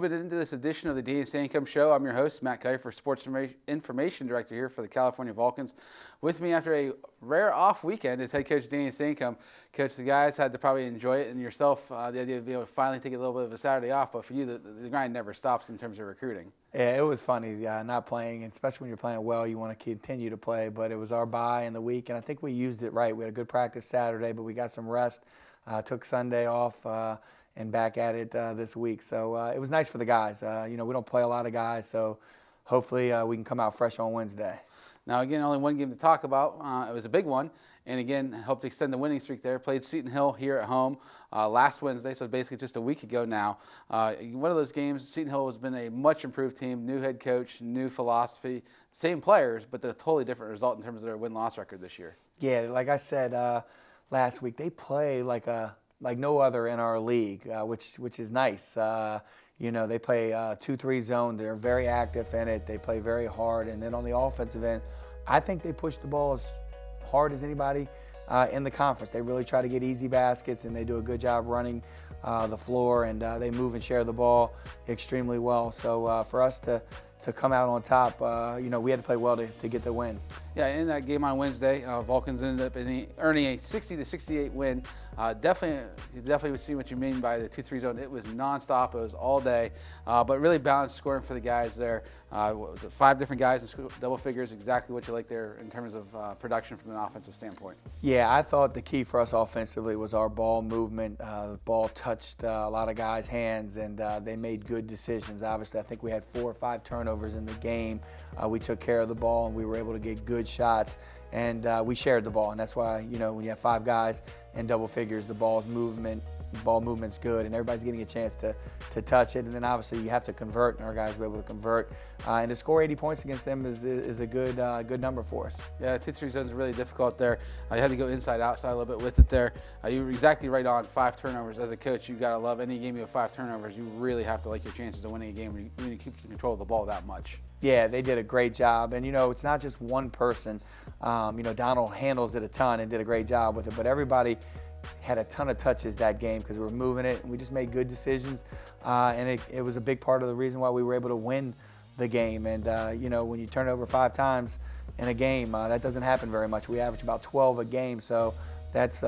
welcome into this edition of the Dean Sancomb Show. I'm your host, Matt Keifer, Sports Information Director here for the California Vulcans. With me after a rare off weekend is head coach Dean Sancomb. Coach, the guys had to probably enjoy it, and yourself, the idea of being able to finally take a little bit of a Saturday off, but for you, the grind never stops in terms of recruiting. Yeah, it was funny not playing, and especially when you're playing well, you want to continue to play, but it was our bye in the week, and I think we used it right. We had a good practice Saturday, but we got some rest, took Sunday off, and back at it this week. So it was nice for the guys. We don't play a lot of guys, so hopefully we can come out fresh on Wednesday. Now, again, only one game to talk about. It was a big one, and again, helped extend the winning streak there. Played Seton Hill here at home last Wednesday, so basically just a week ago now. One of those games, Seton Hill has been a much improved team, new head coach, new philosophy, same players, but a totally different result in terms of their win-loss record this year. Yeah, like I said last week, they play like no other in our league, which is nice. They play 2-3 zone. They're very active in it. They play very hard. And then on the offensive end, I think they push the ball as hard as anybody in the conference. They really try to get easy baskets, and they do a good job running the floor, and they move and share the ball extremely well. So for us to come out on top, we had to play well to get the win. Yeah, in that game on Wednesday, Vulcans ended up earning a 60-68 win. Definitely see what you mean by the 2-3 zone. It was nonstop. It was all day, but really balanced scoring for the guys there. Was it 5 different guys in double figures? Exactly what you like there in terms of production from an offensive standpoint. Yeah, I thought the key for us offensively was our ball movement. The ball touched a lot of guys' hands, and they made good decisions. Obviously, I think we had 4 or 5 turnovers in the game. We took care of the ball, and we were able to get good shots, and we shared the ball. And that's why, when you have 5 guys in double figures, the ball movement's good, and everybody's getting a chance to touch it. And then obviously you have to convert, and our guys were able to convert. And to score 80 points against them is a good number for us. Yeah, 2-3 zones are really difficult there. You had to go inside, outside a little bit with it there. You were exactly right on 5 turnovers. As a coach, you got to love any game you have 5 turnovers. You really have to like your chances of winning a game when you keep control of the ball that much. Yeah, they did a great job. And, it's not just one person. Donald handles it a ton and did a great job with it. But everybody had a ton of touches that game because we were moving it, and we just made good decisions. And it was a big part of the reason why we were able to win the game. And, when you turn it over 5 times in a game, that doesn't happen very much. We average about 12 a game, so that's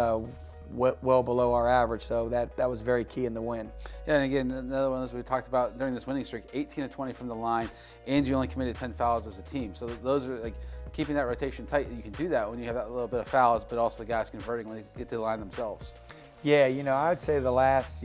well below our average, so that was very key in the win. Yeah, and again, another one of those we talked about during this winning streak, 18 of 20 from the line, and you only committed 10 fouls as a team. So those are like keeping that rotation tight. You can do that when you have that little bit of fouls, but also the guys converting when they get to the line themselves. Yeah, I would say the last,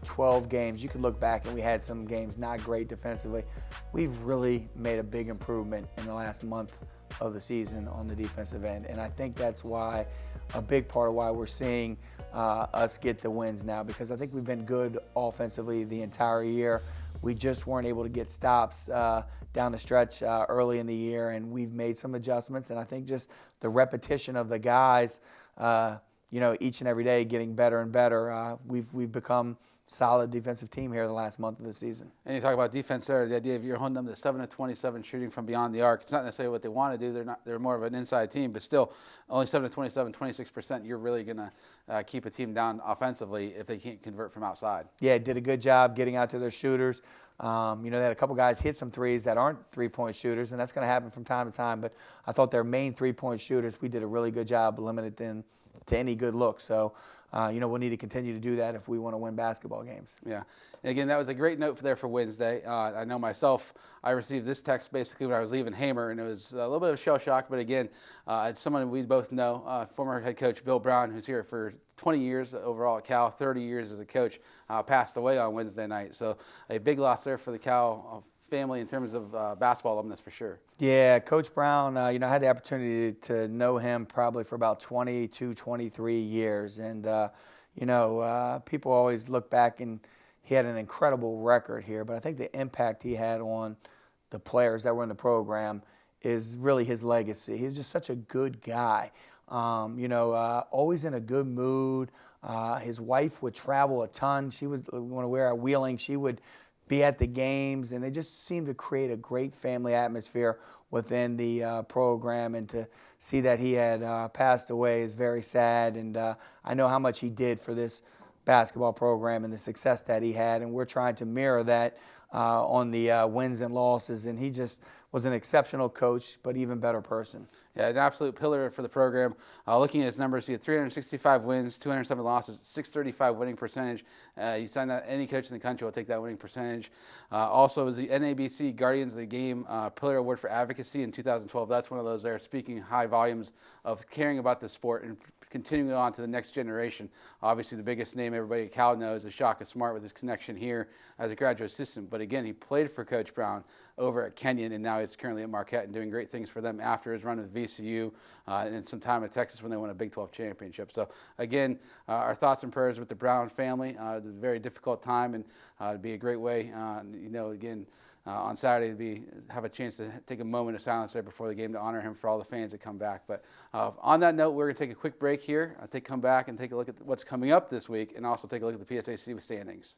12 games, you could look back and we had some games not great defensively. We've really made a big improvement in the last month of the season on the defensive end, and I think that's why a big part of why we're seeing us get the wins now, because I think we've been good offensively the entire year. We just weren't able to get stops down the stretch early in the year, and we've made some adjustments, and I think just the repetition of the guys each and every day getting better and better. We've become solid defensive team here the last month of the season. And you talk about defense there, the idea of you're holding them to 7 of 27 shooting from beyond the arc. It's not necessarily what they want to do. They're more of an inside team, but still only 7 of 27, 26%. You're really going to keep a team down offensively if they can't convert from outside. Yeah, did a good job getting out to their shooters. They had a couple guys hit some threes that aren't three-point shooters, and that's going to happen from time to time. But I thought their main three-point shooters, we did a really good job limiting them to any good look. So, we'll need to continue to do that if we want to win basketball games. Yeah. And again, that was a great note for Wednesday. I know myself, I received this text basically when I was leaving Hamer, and it was a little bit of shell shock. But again, it's someone we both know, former head coach Bill Brown, who's here for 20 years overall at Cal, 30 years as a coach, passed away on Wednesday night. So a big loss there for the Cal family in terms of basketball alumnus for sure. Yeah, Coach Brown, I had the opportunity to know him probably for about 22, 23 years. And, people always look back, and he had an incredible record here. But I think the impact he had on the players that were in the program is really his legacy. He was just such a good guy, always in a good mood. His wife would travel a ton. She would want to wear a wheeling. She would be at the games, and they just seemed to create a great family atmosphere within the program. And to see that he had passed away is very sad, and I know how much he did for this basketball program and the success that he had, and we're trying to mirror that on the wins and losses, and he just was an exceptional coach, but even better person. Yeah, an absolute pillar for the program. Looking at his numbers, he had 365 wins, 207 losses, 635 winning percentage. You signed that any coach in the country will take that winning percentage. Also, was the NABC Guardians of the Game Pillar Award for Advocacy in 2012. That's one of those there, speaking high volumes of caring about the sport and continuing on to the next generation. Obviously, the biggest name everybody at Cal knows is Shaka Smart with his connection here as a graduate assistant. But again, he played for Coach Brown over at Kenyon, and now he's currently at Marquette and doing great things for them after his run with VCU and some time at Texas when they won a Big 12 championship. So again, our thoughts and prayers with the Brown family. It was a very difficult time, and it'd be a great way, again, on Saturday have a chance to take a moment of silence there before the game to honor him for all the fans that come back. But on that note, we're going to take a quick break here. Come back and take a look at what's coming up this week, and also take a look at the PSAC standings.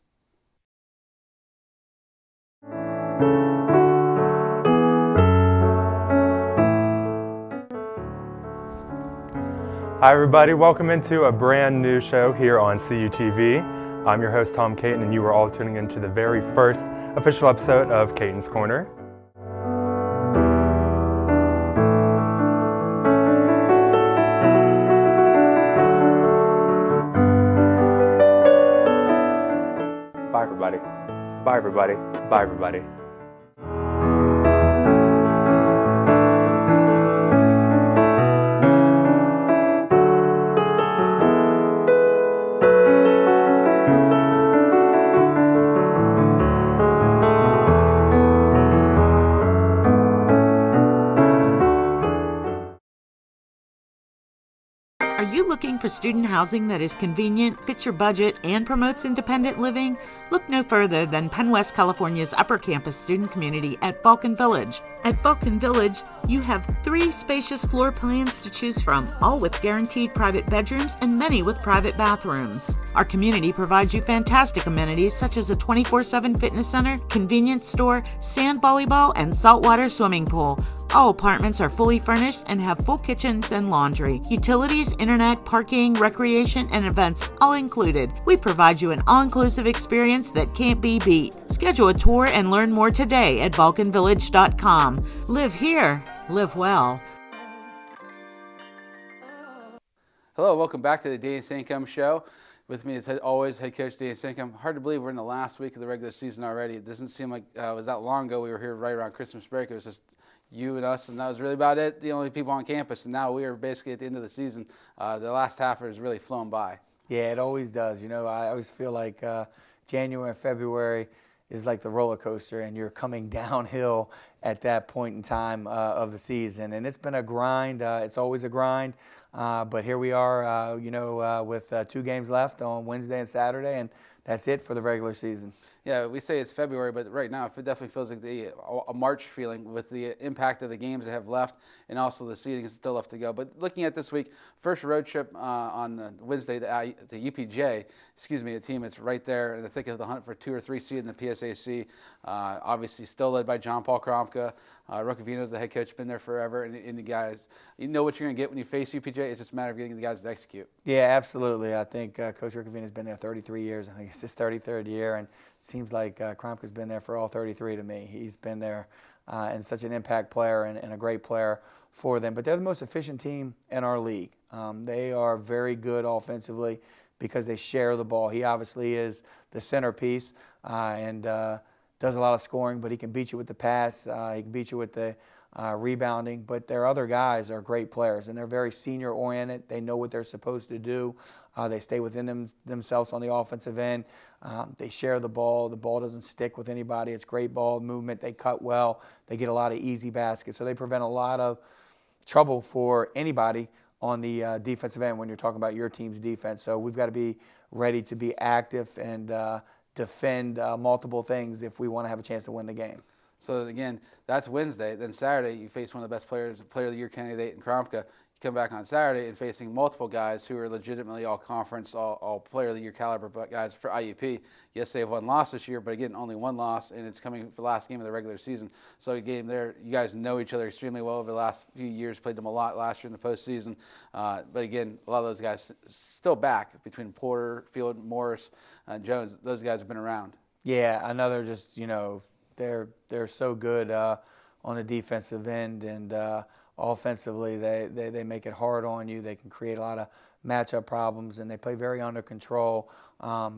Hi everybody, welcome into a brand new show here on CUTV. I'm your host Tom Caton, and you are all tuning into the very first official episode of Caton's Corner. Bye everybody. Bye everybody. Bye everybody. Are you looking for student housing that is convenient, fits your budget, and promotes independent living? Look no further than Penn West California's Upper Campus student community at Vulcan Village. At Vulcan Village, you have 3 spacious floor plans to choose from, all with guaranteed private bedrooms and many with private bathrooms. Our community provides you fantastic amenities such as a 24/7 fitness center, convenience store, sand volleyball, and saltwater swimming pool. All apartments are fully furnished and have full kitchens and laundry. Utilities, internet, parking, recreation, and events all included. We provide you an all-inclusive experience that can't be beat. Schedule a tour and learn more today at vulcanvillage.com. Live here. Live well. Hello, welcome back to the Dan Sancomb Show. With me, as always, head coach Dan Sancomb. Hard to believe we're in the last week of the regular season already. It doesn't seem like it was that long ago. We were here right around Christmas break. It was just you and us, and that was really about it, the only people on campus. And now we are basically at the end of the season. The last half has really flown by. Yeah, it always does. You know, I always feel like January and February is like the roller coaster, and you're coming downhill at that point in time of the season. And it's been a grind. It's always a grind. But here we are, with 2 games left on Wednesday and Saturday, and that's it for the regular season. Yeah, we say it's February, but right now it definitely feels like a March feeling with the impact of the games that have left, and also the seeding is still left to go. But looking at this week, first road trip on Wednesday to UPJ, a team that's right there in the thick of the hunt for 2 or 3 seed in the PSAC. Obviously still led by John Paul Kromka. Rocavino's the head coach, been there forever, and the guys, you know what you're going to get when you face UPJ. It's just a matter of getting the guys to execute. Yeah, absolutely. I think Coach Rocavino's been there 33 years. I think it's his 33rd year, and it seems like Kromka's been there for all 33 to me. He's been there and such an impact player and a great player for them. But they're the most efficient team in our league. They are very good offensively because they share the ball. He obviously is the centerpiece and does a lot of scoring, but he can beat you with the pass. He can beat you with the rebounding. But their other guys are great players, and they're very senior-oriented. They know what they're supposed to do. They stay within themselves on the offensive end. They share the ball. The ball doesn't stick with anybody. It's great ball movement. They cut well. They get a lot of easy baskets. So they prevent a lot of trouble for anybody on the defensive end when you're talking about your team's defense. So we've got to be ready to be active and defend multiple things if we want to have a chance to win the game. So again, that's Wednesday. Then Saturday, you face one of the best players, Player of the Year candidate in Kromka. You come back on Saturday and facing multiple guys who are legitimately all conference, all Player of the Year caliber guys for IUP. Yes, they have 1 loss this year, but again, only 1 loss, and it's coming for the last game of the regular season. So a game there, you guys know each other extremely well over the last few years. Played them a lot last year in the postseason. But again, a lot of those guys still back between Porter, Field, Morris, Jones. Those guys have been around. Yeah, another just, they're so good on the defensive end, and offensively they make it hard on you. They can create a lot of matchup problems, and they play very under control.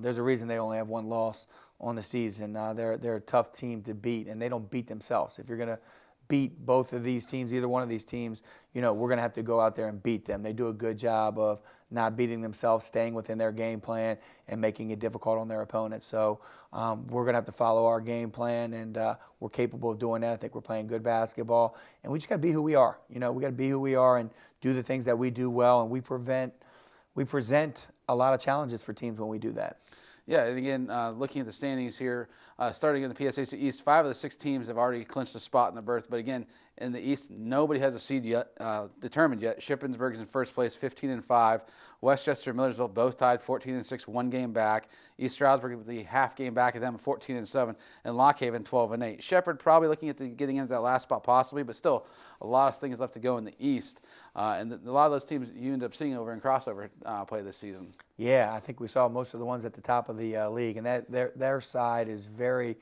There's a reason they only have one loss on the season. They're a tough team to beat, and they don't beat themselves. If you're going to beat both of these teams, either one of these teams, we're going to have to go out there and beat them. They do a good job of not beating themselves, staying within their game plan, and making it difficult on their opponents. So we're going to have to follow our game plan, and we're capable of doing that. I think we're playing good basketball, and we just got to be who we are. We got to be who we are and do the things that we do well, and we present a lot of challenges for teams when we do that. Yeah, and again, looking at the standings here, starting in the PSAC East, 5 of the 6 teams have already clinched a spot in the berth. But again, in the East, nobody has a seed yet determined yet. Shippensburg is in first place, 15-5. Westchester and Millersville both tied, 14-6, 1 game back. East Stroudsburg with the half game back at them, 14-7, and Lock Haven 12-8. Shepherd probably looking at getting into that last spot possibly, but still a lot of things left to go in the East. And a lot of those teams you end up seeing over in crossover play this season. Yeah, I think we saw most of the ones at the top of the league, and that their side is very,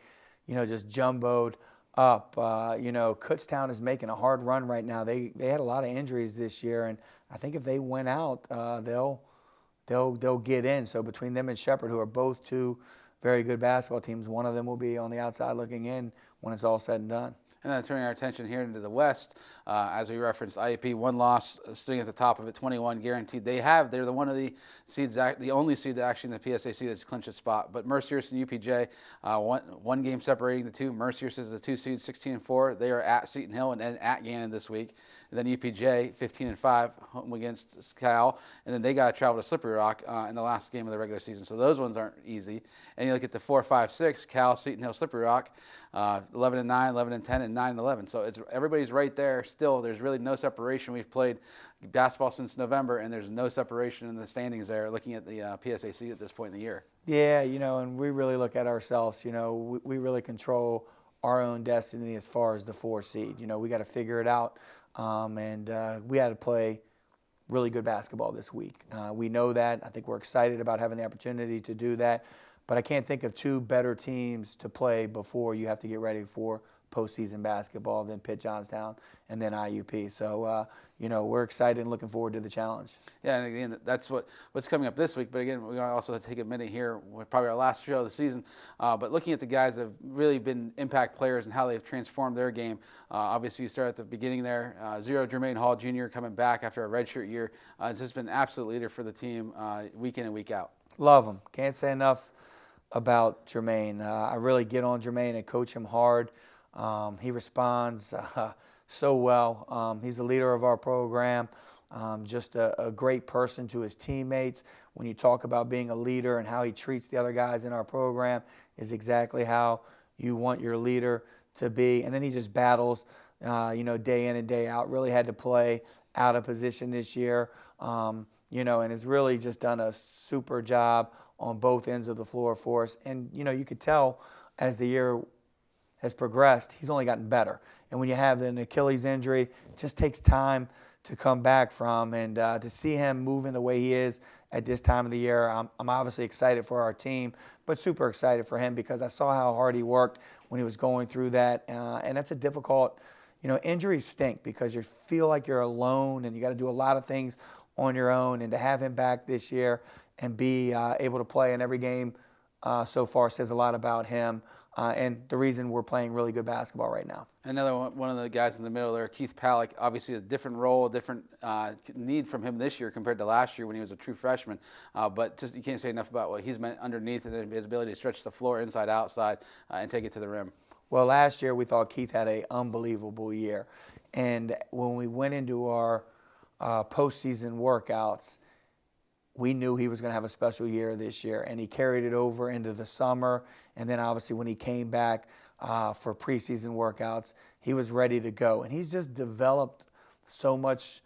just jumboed up. Kutztown is making a hard run right now. They had a lot of injuries this year, and I think if they win out, they'll get in. So between them and Shepherd, who are both 2 very good basketball teams, one of them will be on the outside looking in when it's all said and done. And then turning our attention here into the West, as we referenced, IUP 1 loss, sitting at the top of it, 21 guaranteed. They're the one of the seeds, the only seed actually in the PSAC that's clinched a spot. But Mercyhurst and UPJ, one game separating the two. Mercyhurst is the 2 seed, 16-4. They are at Seton Hill and at Gannon this week. And then UPJ, 15-5, home against Cal. And then they got to travel to Slippery Rock in the last game of the regular season. So those ones aren't easy. And you look at the 4, 5, 6, Cal, Seton Hill, Slippery Rock, 11-9, 11-10, and 9-11. So everybody's right there still. There's really no separation. We've played basketball since November, and there's no separation in the standings there looking at the PSAC at this point in the year. Yeah, and we really look at ourselves. We really control our own destiny as far as the 4 seed. We got to figure it out. And we had to play really good basketball this week. We know that. I think we're excited about having the opportunity to do that. But I can't think of 2 better teams to play before you have to get ready for postseason basketball than Pitt Johnstown and then IUP. So, we're excited and looking forward to the challenge. Yeah, and again, that's what's coming up this week. But again, we're going to also take a minute here, probably our last show of the season. But looking at the guys that have really been impact players and how they've transformed their game. Obviously, you start at the beginning there. Zero Jermaine Hall Jr. coming back after a redshirt year. He's just been an absolute leader for the team week in and week out. Love him. Can't say enough about Jermaine. I really get on Jermaine and coach him hard. He responds so well. He's the leader of our program, just a great person to his teammates. When you talk about being a leader and how he treats the other guys in our program is exactly how you want your leader to be. And then he just battles, day in and day out. Really had to play out of position this year, and has really just done a super job on both ends of the floor for us. And, you could tell as the year has progressed, he's only gotten better. And when you have an Achilles injury, it just takes time to come back from. And to see him moving the way he is at this time of the year, I'm obviously excited for our team, but super excited for him because I saw how hard he worked when he was going through that. And that's a difficult, injuries stink because you feel like you're alone and you got to do a lot of things on your own. And to have him back this year and be able to play in every game so far says a lot about him. And the reason we're playing really good basketball right now. Another one of the guys in the middle there, Keith Palak, obviously a different role, different need from him this year compared to last year when he was a true freshman. But just you can't say enough about what he's meant underneath and his ability to stretch the floor inside, outside, and take it to the rim. Well, last year we thought Keith had an unbelievable year. And when we went into our postseason workouts, we knew he was going to have a special year this year, and he carried it over into the summer. And then obviously when he came back for preseason workouts, he was ready to go. And he's just developed so much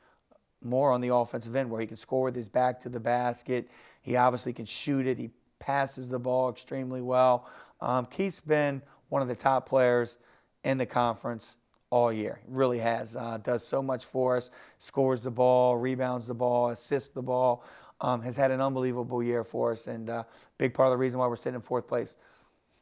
more on the offensive end where he can score with his back to the basket. He obviously can shoot it. He passes the ball extremely well. Keith's been one of the top players in the conference all year. Really has. Does so much for us. Scores the ball, rebounds the ball, assists the ball. Has had an unbelievable year for us, and big part of the reason why we're sitting in fourth place.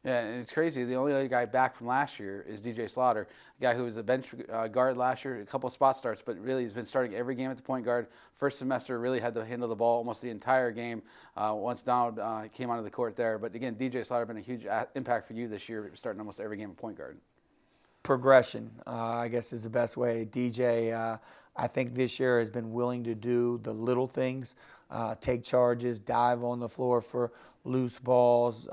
Yeah, and it's crazy. The only other guy back from last year is DJ Slaughter, a guy who was a bench guard last year, a couple of spot starts, but really he's been starting every game at the point guard. First semester really had to handle the ball almost the entire game once Donald came onto the court there. But again, DJ Slaughter been a huge impact for you this year, starting almost every game at point guard. Progression, I guess, is the best way. DJ, I think this year has been willing to do the little things, take charges, dive on the floor for loose balls,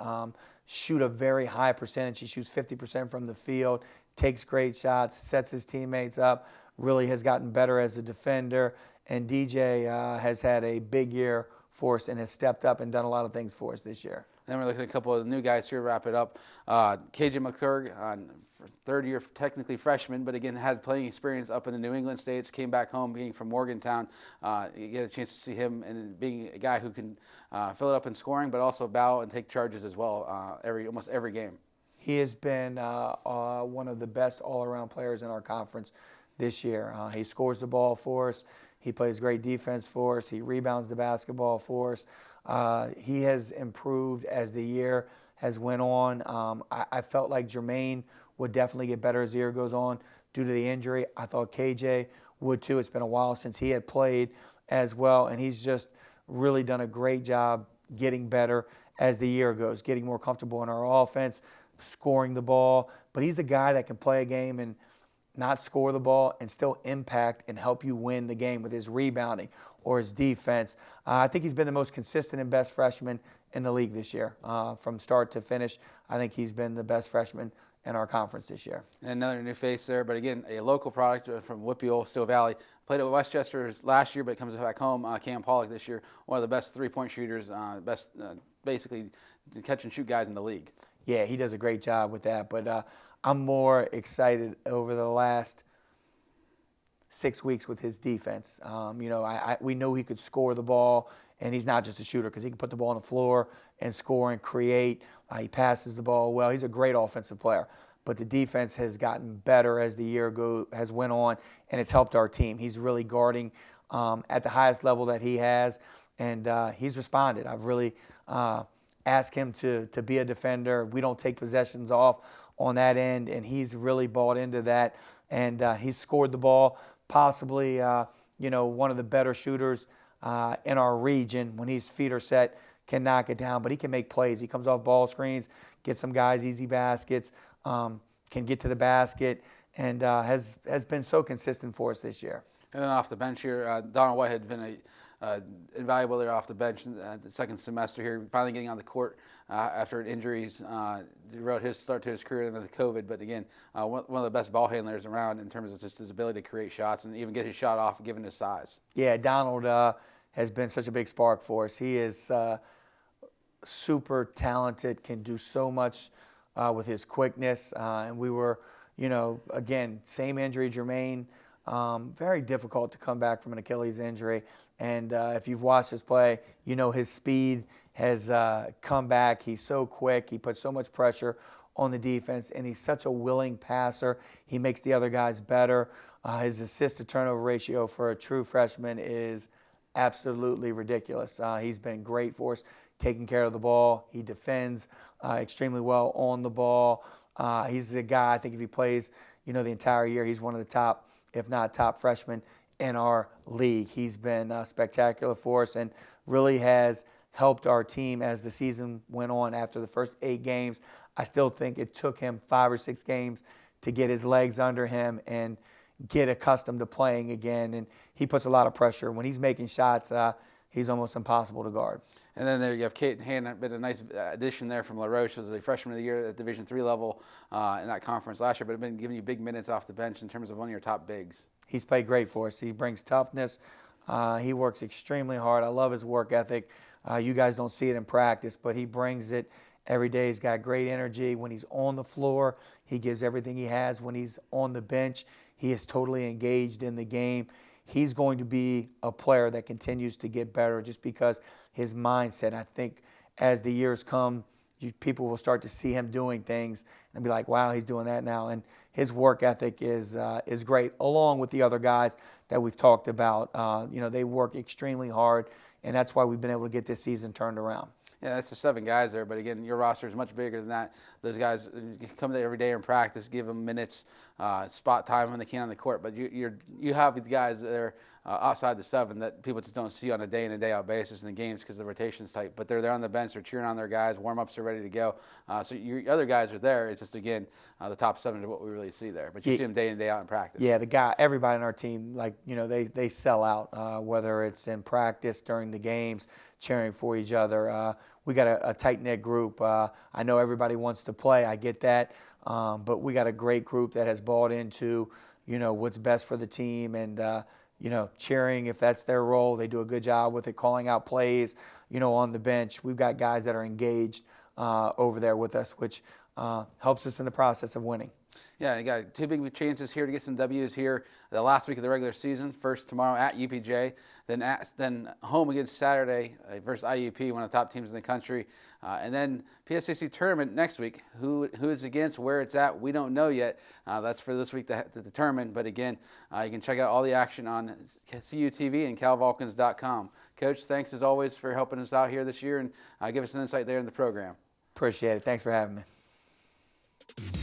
shoot a very high percentage. He shoots 50% from the field, takes great shots, sets his teammates up, really has gotten better as a defender. And DJ has had a big year for us and has stepped up and done a lot of things for us this year. Then we're looking at a couple of new guys here to wrap it up. KJ McCurg, third year, technically freshman, but again, had playing experience up in the New England States, came back home being from Morgantown. You get a chance to see him and being a guy who can fill it up in scoring, but also bow and take charges as well almost every game. He has been one of the best all-around players in our conference this year. He scores the ball for us. He plays great defense for us. He rebounds the basketball for us. He has improved as the year has went on. I felt like Jermaine would definitely get better as the year goes on due to the injury. I thought KJ would too. It's been a while since he had played as well, and he's just really done a great job getting better as the year goes, getting more comfortable in our offense, scoring the ball. But he's a guy that can play a game and not score the ball and still impact and help you win the game with his rebounding or his defense. I think he's been the most consistent and best freshman in the league this year. From start to finish, I think he's been the best freshman in our conference this year. And another new face there, but again, a local product from Whitfield, Steel Valley. Played at Westchester last year, but comes back home. Cam Pollock this year, one of the best three-point shooters, best basically catch and shoot guys in the league. Yeah, he does a great job with that, but I'm more excited over the last 6 weeks with his defense. We know he could score the ball, and he's not just a shooter because he can put the ball on the floor and score and create. He passes the ball well. He's a great offensive player, but the defense has gotten better as the year has went on, and it's helped our team. He's really guarding at the highest level that he has, and he's responded. I've really asked him to be a defender. We don't take possessions off on that end, and he's really bought into that, and he's scored the ball. Possibly, one of the better shooters in our region. When his feet are set, can knock it down, but he can make plays. He comes off ball screens, gets some guys easy baskets, can get to the basket, and has been so consistent for us this year. And then off the bench here, Donald White had been invaluable there off the bench in the second semester here, finally getting on the court after injuries. Wrote his start to his career with COVID, but again, one of the best ball handlers around in terms of just his ability to create shots and even get his shot off given his size. Yeah, Donald has been such a big spark for us. He is super talented, can do so much with his quickness, and we were, again, same injury, Jermaine. Very difficult to come back from an Achilles injury. And if you've watched his play, his speed has come back. He's so quick. He puts so much pressure on the defense, and he's such a willing passer. He makes the other guys better. His assist-to-turnover ratio for a true freshman is absolutely ridiculous. He's been great for us, taking care of the ball. He defends extremely well on the ball. He's a guy, I think if he plays, the entire year, he's one of the top, if not top freshmen in our league. He's been spectacular for us and really has helped our team as the season went on. After the first 8 games, I still think it took him 5 or 6 games to get his legs under him and get accustomed to playing again. And he puts a lot of pressure. When he's making shots, he's almost impossible to guard. And then there you have Kate Hand, been a nice addition there from La Roche. Was a freshman of the year at Division III level in that conference last year, but been giving you big minutes off the bench in terms of one of your top bigs. He's played great for us. He brings toughness. He works extremely hard. I love his work ethic. You guys don't see it in practice, but he brings it every day. He's got great energy. When he's on the floor, he gives everything he has. When he's on the bench, he is totally engaged in the game. He's going to be a player that continues to get better just because his mindset. I think as the years come, people will start to see him doing things and be like, wow, he's doing that now. And his work ethic is great, along with the other guys that we've talked about. They work extremely hard, and that's why we've been able to get this season turned around. Yeah, that's the 7 guys there. But again, your roster is much bigger than that. Those guys come there every day in practice, give them minutes, spot time when they can on the court. But you have the guys that are outside the 7 that people just don't see on a day in and day out basis in the games because the rotation's tight. But they're there on the bench, they're cheering on their guys, warm-ups are ready to go. So your other guys are there. It's just, again, the top 7 is what we really see there. But you see them day in and day out in practice. Yeah, everybody on our team, like, they sell out, whether it's in practice, during the games, cheering for each other. We got a tight-knit group. I know everybody wants to play. I get that. But we got a great group that has bought into, what's best for the team and, cheering if that's their role. They do a good job with it, calling out plays, on the bench. We've got guys that are engaged over there with us, which helps us in the process of winning. Yeah, you got 2 big chances here to get some W's here. The last week of the regular season, first tomorrow at UPJ, then home against Saturday versus IUP, one of the top teams in the country, and then PSAC tournament next week. Who is against, where it's at, we don't know yet. That's for this week to determine. But again, you can check out all the action on CUTV and calvulcans.com. Coach, thanks as always for helping us out here this year and give us an insight there in the program. Appreciate it. Thanks for having me.